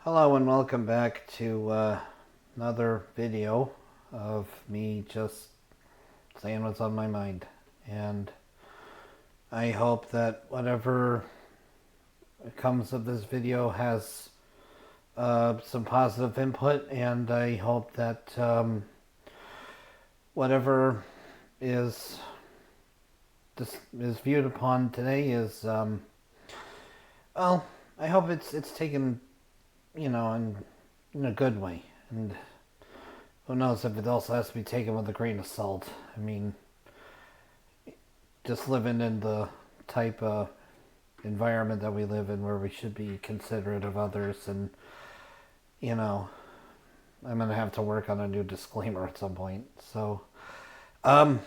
Hello and welcome back to another video of me just saying what's on my mind. And I hope that whatever comes of this video has some positive input, and I hope that whatever is is viewed upon today is well, I hope it's taken, in a good way. And who knows if it also has to be taken with a grain of salt. I mean, just living in the type of environment that we live in where we should be considerate of others. And, you know, I'm going to have to work on a new disclaimer at some point. So, um,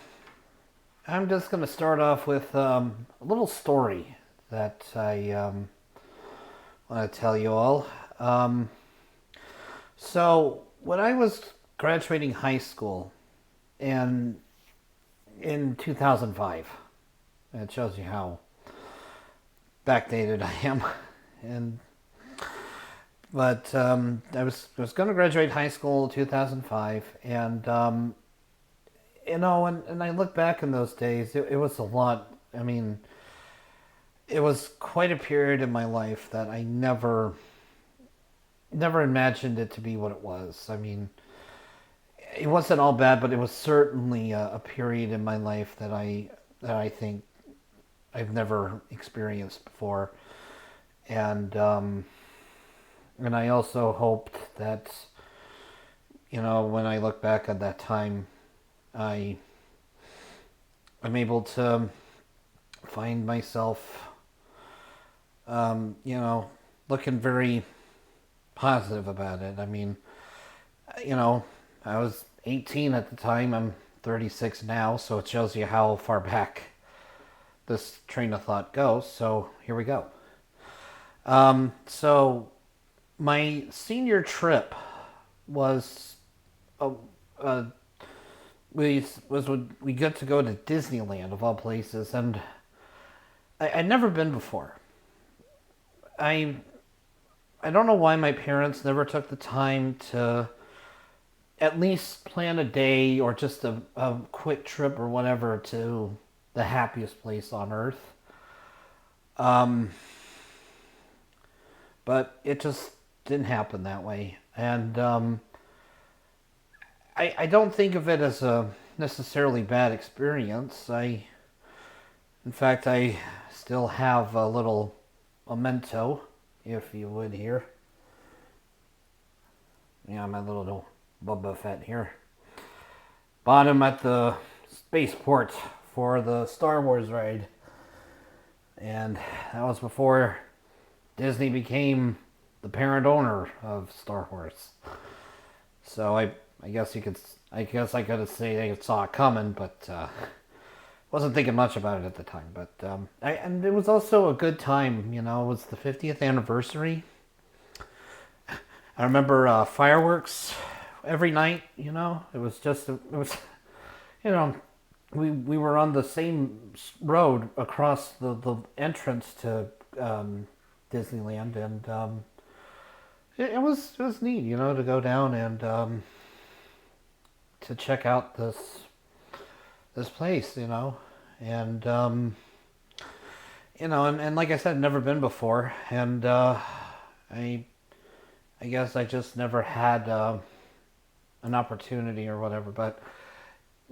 I'm just going to start off with a little story that I want to tell you all. So, when I was graduating high school and in 2005, it shows you how backdated I am. And I was going to graduate high school in 2005, and and I look back in those days, it was a lot. I mean, it was quite a period in my life that I never imagined it to be what it was. I mean, it wasn't all bad, but it was certainly a period in my life that I think I've never experienced before, and and I also hoped that, when I look back at that time, I am able to find myself, looking very positive about it. I mean, you know, I was 18 at the time. I'm 36 now, so it shows you how far back this train of thought goes. So here we go. So my senior trip was a, a we got to go to Disneyland of all places, and I'd never been before. I I don't know why my parents never took the time to at least plan a day or just a quick trip or whatever to the happiest place on earth. Um, but it just didn't happen that way. And I don't think of it as a necessarily bad experience. In fact, I still have a little memento, if you would, here. Yeah, my little Boba Fett here. Bought him at the spaceport for the Star Wars ride. And that was before Disney became the parent owner of Star Wars. So I guess I could have said I saw it coming, but wasn't thinking much about it at the time. But and it was also a good time. It was the 50th anniversary. I remember fireworks every night. It was just it was you know we were on the same road across the entrance to Disneyland, and it was neat, to go down and to check out this place, and and like I said, never been before, and I I guess I just never had an opportunity or whatever, but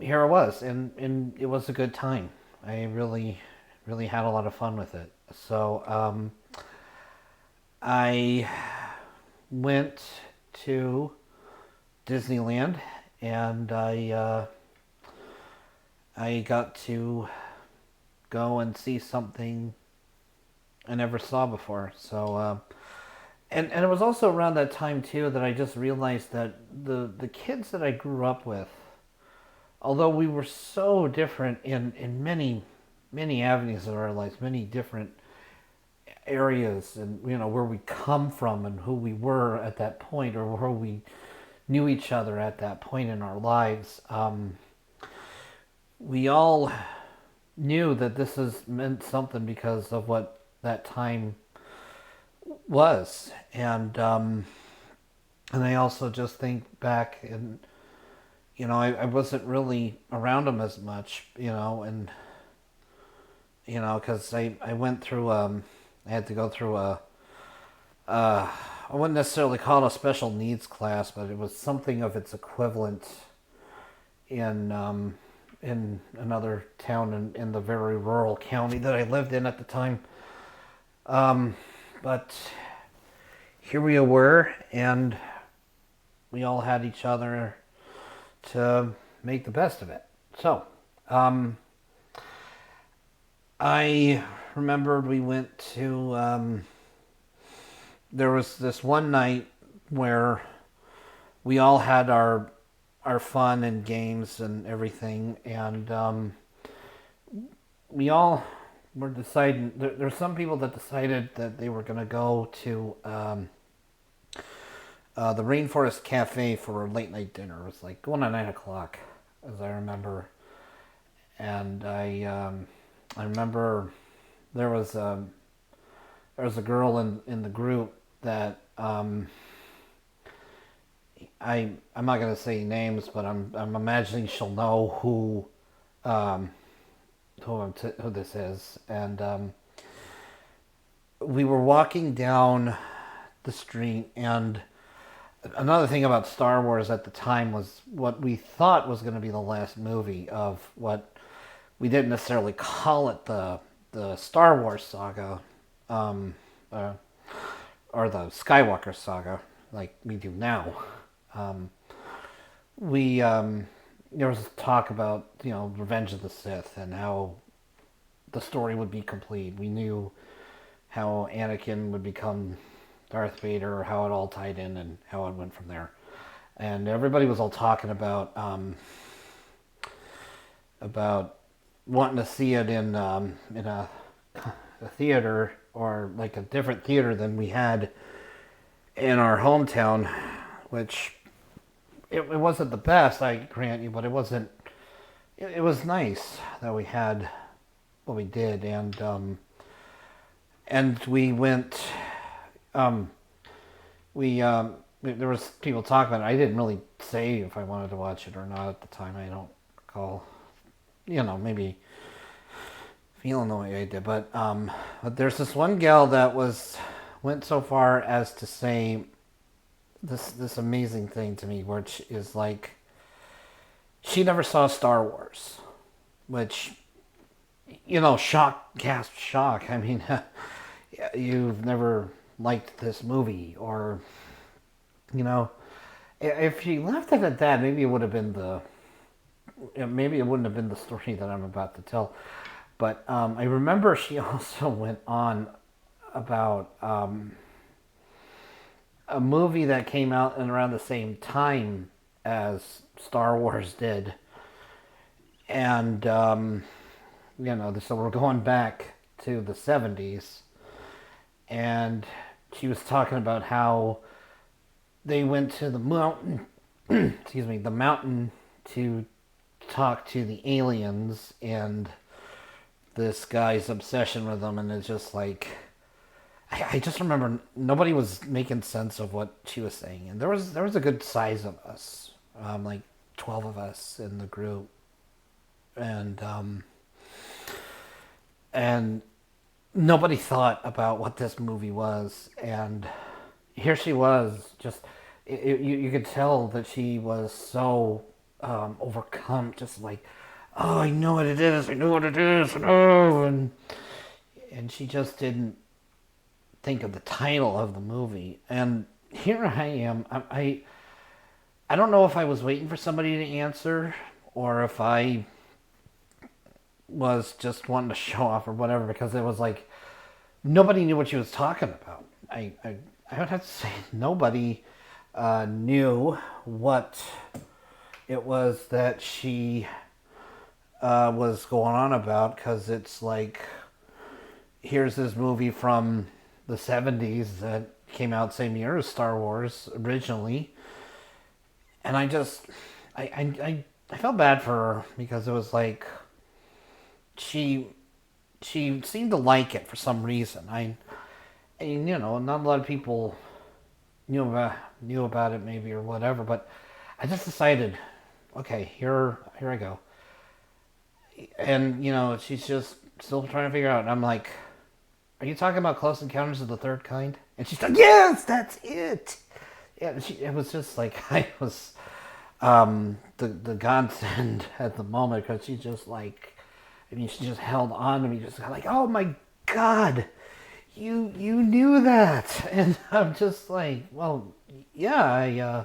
here I was, and it was a good time. I really had a lot of fun with it. So I went to Disneyland, and I got to go and see something I never saw before. So and it was also around that time too that I just realized that the kids that I grew up with, although we were so different in many avenues of our lives, many different areas, and where we come from and who we were at that point, or where we knew each other at that point in our lives, we all knew that this is meant something because of what that time was. And I also just think back, and I wasn't really around them as much, and because I went through I had to go through I wouldn't necessarily call it a special needs class, but it was something of its equivalent in another town in the very rural county that I lived in at the time. But here we were, and we all had each other to make the best of it. So, I remembered we went to. There was this one night where we all had our fun and games and everything, and we all were deciding. There's some people that decided that they were going to go to the Rainforest Cafe for a late night dinner. It was like going at 9 o'clock, as I remember, and I remember there was a girl in the group that I'm not gonna say names, but I'm imagining she'll know who this is, and we were walking down the street, and another thing about Star Wars at the time was what we thought was going to be the last movie of what we didn't necessarily call it the Star Wars saga, uh, or the Skywalker saga, like we do now. We There was talk about Revenge of the Sith and how the story would be complete. We knew how Anakin would become Darth Vader, or how it all tied in and how it went from there. And everybody was all talking about wanting to see it in a theater, or like a different theater than we had in our hometown, which it wasn't the best, I grant you, but it wasn't. It was nice that we had what we did, and we went. There was people talking about it. I didn't really say if I wanted to watch it or not at the time. I don't recall, maybe feeling the way I did. But there's this one gal that went so far as to say this amazing thing to me, which is like she never saw Star Wars, which shock, gasp, shock. I mean, you've never liked this movie, or if she left it at that, maybe it would have been maybe it wouldn't have been the story that I'm about to tell. But I remember she also went on about a movie that came out in around the same time as Star Wars did, and so we're going back to the 70s, and she was talking about how they went to the mountain, excuse me, the mountain to talk to the aliens, and this guy's obsession with them, and it's just like, I just remember nobody was making sense of what she was saying, and there was a good size of us, like 12 of us in the group, and nobody thought about what this movie was, and here she was, just you could tell that she was so overcome, just like, oh, I know what it is, I know what it is, and she just didn't think of the title of the movie. And here I am. I don't know if I was waiting for somebody to answer, or if I was just wanting to show off or whatever, because it was like nobody knew what she was talking about. I would have to say nobody knew what it was that she was going on about, because it's like, here's this movie from the 70s that came out same year as Star Wars originally, and I felt bad for her, because it was like she seemed to like it for some reason. and not a lot of people knew about it maybe or whatever, but I just decided, okay, here I go. And she's just still trying to figure out. And I'm like, "Are you talking about Close Encounters of the Third Kind?" And she's like, "Yes, that's it." Yeah, it was just like I was the godsend at the moment because she just like, I mean, she just held on to me, just like, "Oh my God, you knew that," and I'm just like, "Well, yeah,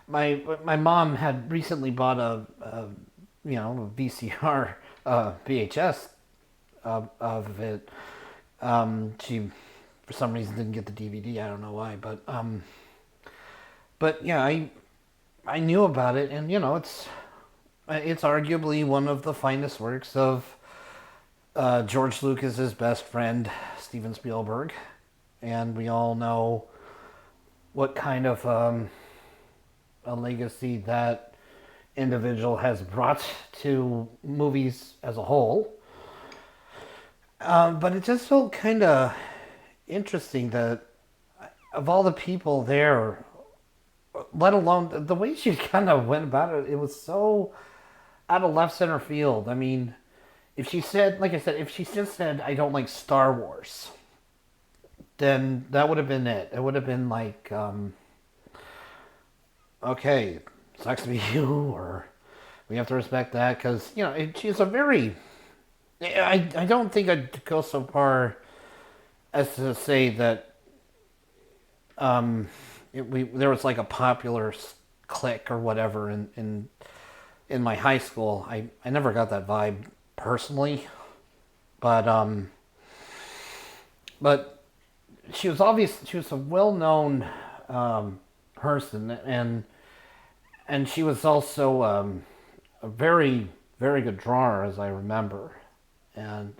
my mom had recently bought a VCR, VHS of it. She, for some reason, didn't get the DVD. I don't know why, but yeah, I knew about it, and it's arguably one of the finest works of George Lucas's best friend, Steven Spielberg, and we all know what kind of a legacy that individual has brought to movies as a whole. But it just felt kind of interesting that of all the people there, let alone the way she kind of went about it, it was so out of left center field. I mean, if she said, like I said, if she just said, "I don't like Star Wars," then that would have been it. It would have been like, okay, sucks to be you, or we have to respect that because she's a very. I don't think I'd go so far as to say that there was like a popular clique or whatever in my high school. I never got that vibe personally, but but she was a well known person, and she was also a very very good drawer, as I remember, and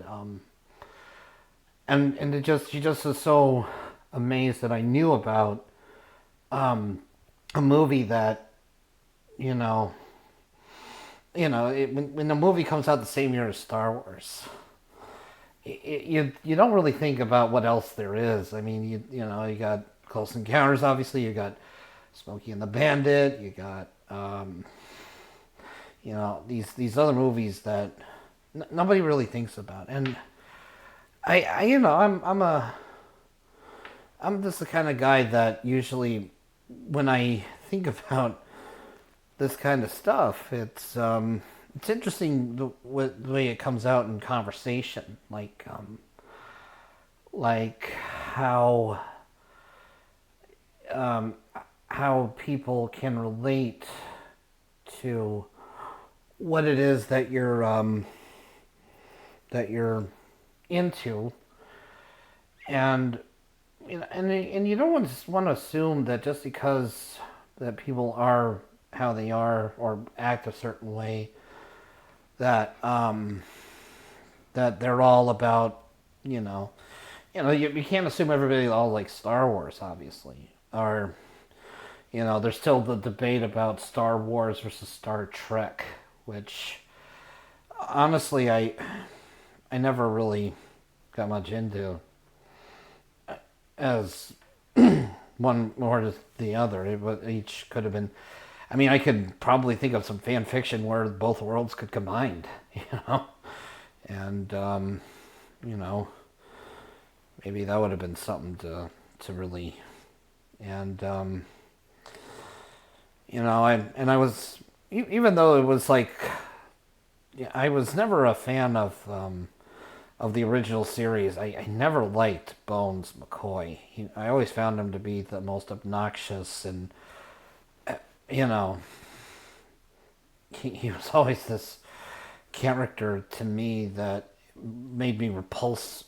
and she just was so amazed that I knew about a movie that you know when the movie comes out the same year as Star Wars, you don't really think about what else there is. I mean, you got Close Encounters, obviously. You got Smokey and the Bandit. You got these other movies that nobody really thinks about. And I'm just the kind of guy that usually when I think about this kind of stuff, it's interesting the way it comes out in conversation, like um, how people can relate to what it is that you're into, and and you don't want to assume that just because that people are how they are or act a certain way that that they're all about you can't assume everybody all like Star Wars, obviously, or there's still the debate about Star Wars versus Star Trek, which honestly I never really got much into as one or the other. Each could have been. I mean, I could probably think of some fan fiction where both worlds could combine, and you know, maybe that would have been something to really, and I was even though it was like, yeah, I was never a fan of the original series. I never liked Bones McCoy. I always found him to be the most obnoxious, and you know, he was always this character to me that made me repulse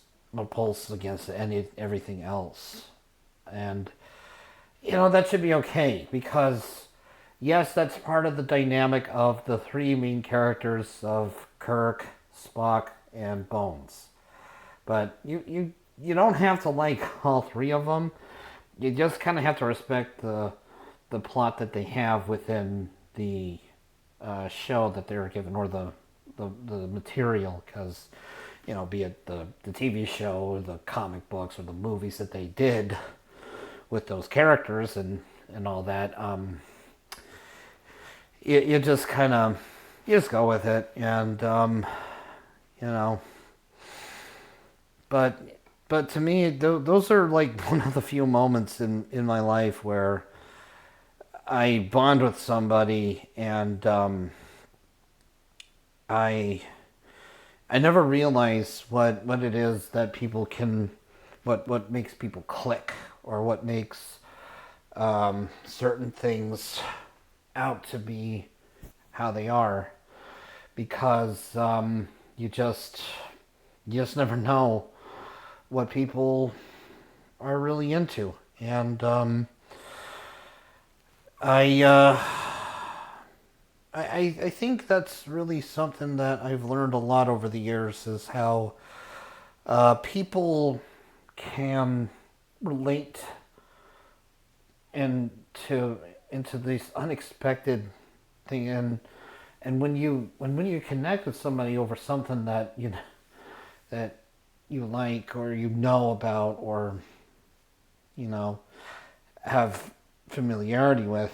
against everything else, and that should be okay because yes, that's part of the dynamic of the three main characters of Kirk, Spock, and Bones. But you don't have to like all three of them. You just kind of have to respect the plot that they have within the show that they're given, or the material, because be it the TV show or the comic books or the movies that they did with those characters and all that. You just kind of you just go with it, and you know, but to me, those are like one of the few moments in my life where I bond with somebody, and I I never realize what it is that people can, what makes people click, or what makes certain things out to be how they are, because you just never know what people are really into, and I, uh, I think that's really something that I've learned a lot over the years, is how people can relate into these unexpected thing, and when you connect with somebody over something that that you like, or about, or you know have familiarity with,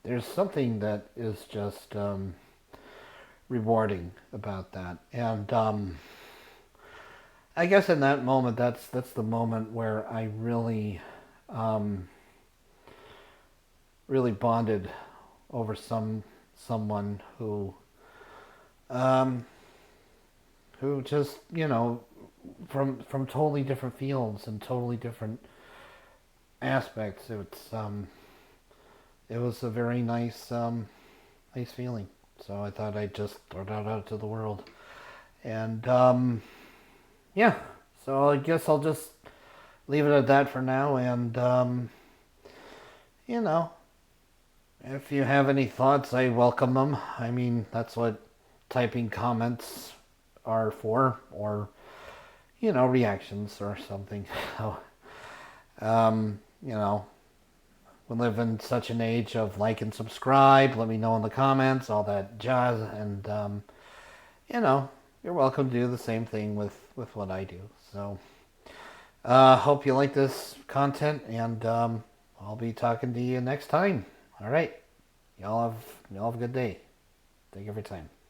there's something that is just rewarding about that. And I guess in that moment, that's the moment where I um, really bonded over someone um, who just from totally different fields and totally different aspects. It was a very nice feeling. So I thought I'd just throw that out to the world. And yeah, so I guess I'll just leave it at that for now. And you know, if you have any thoughts, I welcome them. I mean, that's what typing comments are for, or reactions or something. So you know, we live in such an age of like and subscribe. Let me know in the comments, all that jazz, and you're welcome to do the same thing with what I do. So, hope you like this content, and I'll be talking to you next time. All right, y'all have a good day. Thank you for your time.